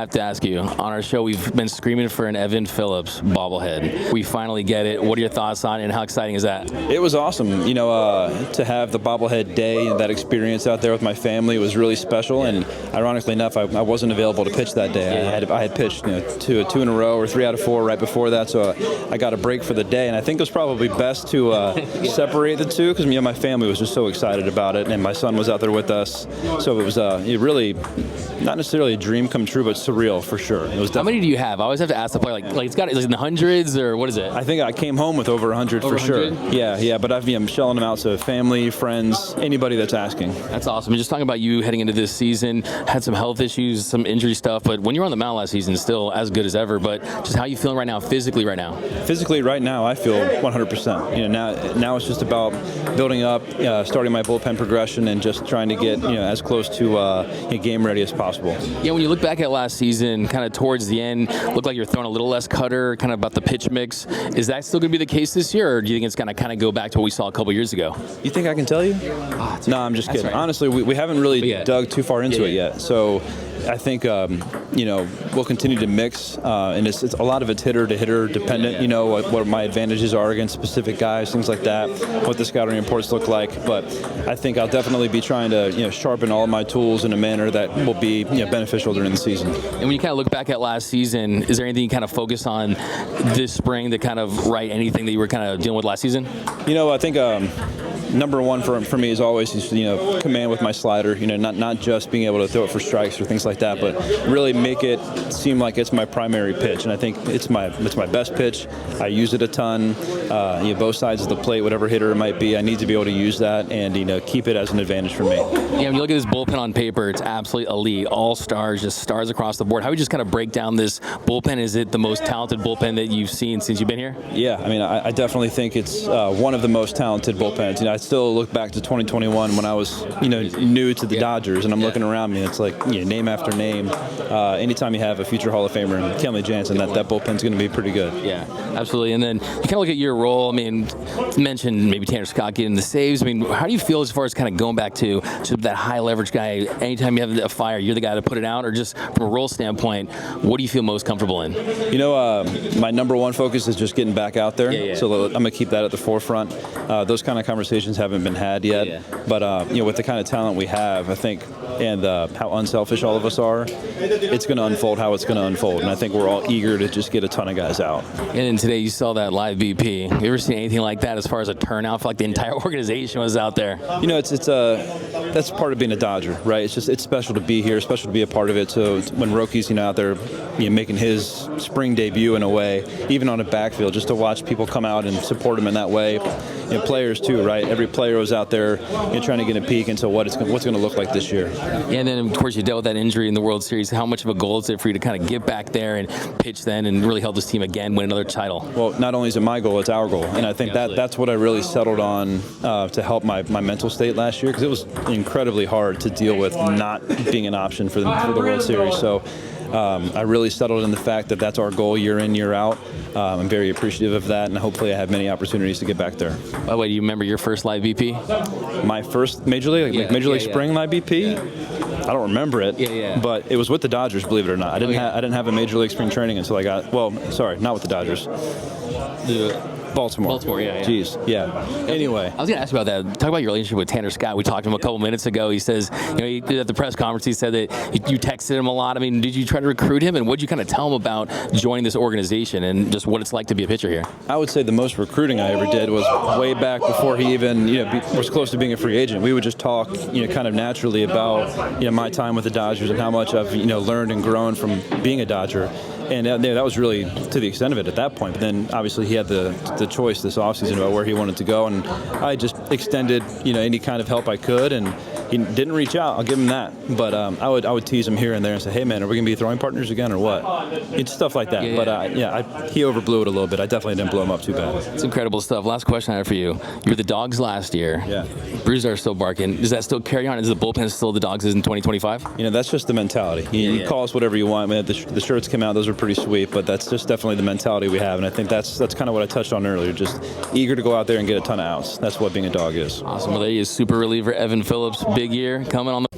I have to ask you, on our show, we've been screaming for an Evan Phillips bobblehead. We finally get it. What are your thoughts on it, and how exciting is that? It was awesome. To have the bobblehead day and that experience out there with my family was really special. And ironically enough, I wasn't available to pitch that day. I had pitched two in a row or 3 out of 4 right before that, so I got a break for the day. And I think it was probably best to separate the two because my family was just so excited about it, and my son was out there with us. So it was really not necessarily a dream come true, but surreal for sure. It was. How many do you have? I always have to ask the player, like it's in the hundreds, or what is it? I think I came home with over 100 for sure. Yeah, but I'm shelling them out to family, friends, anybody that's asking. That's awesome. Just talking about you heading into this season, had some health issues, some injury stuff, but when you were on the mound last season, still as good as ever. But just how you feeling right now, physically right now? Physically right now, I feel 100%. Now it's just about building up, starting my bullpen progression, and just trying to get as close to game ready as possible. Yeah, when you look back at last season, kind of towards the end, looked like you're throwing a little less cutter, kind of about the pitch mix. Is that still going to be the case this year, or do you think it's going to kind of go back to what we saw a couple years ago? You think I can tell you? No, I'm just kidding. Right. Honestly, we haven't really dug too far into it yet. So I think we'll continue to mix, and it's a lot of it's hitter to hitter dependent. What my advantages are against specific guys, things like that. What the scouting reports look like, but I think I'll definitely be trying to sharpen all of my tools in a manner that will be beneficial during the season. And when you kind of look back at last season, is there anything you kind of focus on this spring to kind of right anything that you were kind of dealing with last season? I think. Number one for me is always command with my slider. Not just being able to throw it for strikes or things like that, but really make it seem like it's my primary pitch. And I think it's my best pitch. I use it a ton. Both sides of the plate, whatever hitter it might be, I need to be able to use that and keep it as an advantage for me. Yeah, when you look at this bullpen on paper, it's absolutely elite. All stars, just stars across the board. How would you just kind of break down this bullpen? Is it the most talented bullpen that you've seen since you've been here? Yeah, I definitely think it's one of the most talented bullpens. I still look back to 2021 when I was new to the Dodgers, and I'm looking around me, and it's like name after name. Anytime you have a future Hall of Famer and Kenley Jansen, that bullpen's going to be pretty good. Yeah, absolutely. And then you kind of look at your role. You mentioned maybe Tanner Scott getting the saves. How do you feel as far as kind of going back to that high leverage guy? Anytime you have a fire, you're the guy to put it out, or just from a role standpoint, what do you feel most comfortable in? My number one focus is just getting back out there. So I'm going to keep that at the forefront. Those kind of conversations haven't been had yet, but with the kind of talent we have, I think, and how unselfish all of us are, it's going to unfold how it's going to unfold, and I think we're all eager to just get a ton of guys out. And then today you saw that live BP. Have you ever seen anything like that as far as a turnout? I feel like the entire organization was out there. That's part of being a Dodger, right? It's special to be here, special to be a part of it. So when Rocky's out there making his spring debut in a way, even on a backfield, just to watch people come out and support him in that way. Players too, right? Every player was out there trying to get a peek into what's going to look like this year. Yeah, and then of course you dealt with that injury in the World Series. How much of a goal is it for you to kind of get back there and pitch then and really help this team again win another title? Well, not only is it my goal, it's our goal, and I think that's what I really settled on to help my mental state last year, because it was incredibly hard to deal with not being an option for the World Series. So I really settled in the fact that that's our goal year in, year out. I'm very appreciative of that, and hopefully I have many opportunities to get back there. By the way, do you remember your first live BP? My first Major League, Major League Spring live BP? I don't remember it, but it was with the Dodgers, believe it or not. I didn't have a Major League Spring training until I got, not with the Dodgers. Baltimore, yeah. Jeez, yeah. Anyway. I was going to ask you about that. Talk about your relationship with Tanner Scott. We talked to him a couple minutes ago. He says, he did at the press conference, he said that you texted him a lot. Did you try to recruit him, and what did you kind of tell him about joining this organization and just what it's like to be a pitcher here? I would say the most recruiting I ever did was way back before he even, was close to being a free agent. We would just talk, kind of naturally about, my time with the Dodgers and how much I've, learned and grown from being a Dodger. And that was really to the extent of it at that point. But then obviously he had the choice this offseason about where he wanted to go, and I just extended any kind of help I could, and he didn't reach out. I'll give him that. But I would tease him here and there and say, hey man, are we gonna be throwing partners again or what? It's stuff like that. He overblew it a little bit. I definitely didn't blow him up too bad. It's incredible stuff. Last question I have for you. You were the Dogs last year. Yeah. Bruisers are still barking. Does that still carry on? Is the bullpen still the Dogs is in 2025? That's just the mentality. You call us whatever you want. The shirts came out; those were pretty sweet. But that's just definitely the mentality we have, and I think that's kind of what I touched on earlier. Just eager to go out there and get a ton of outs. That's what being a Dog is. Awesome. Well, there he is, super reliever Evan Phillips. Big year coming on the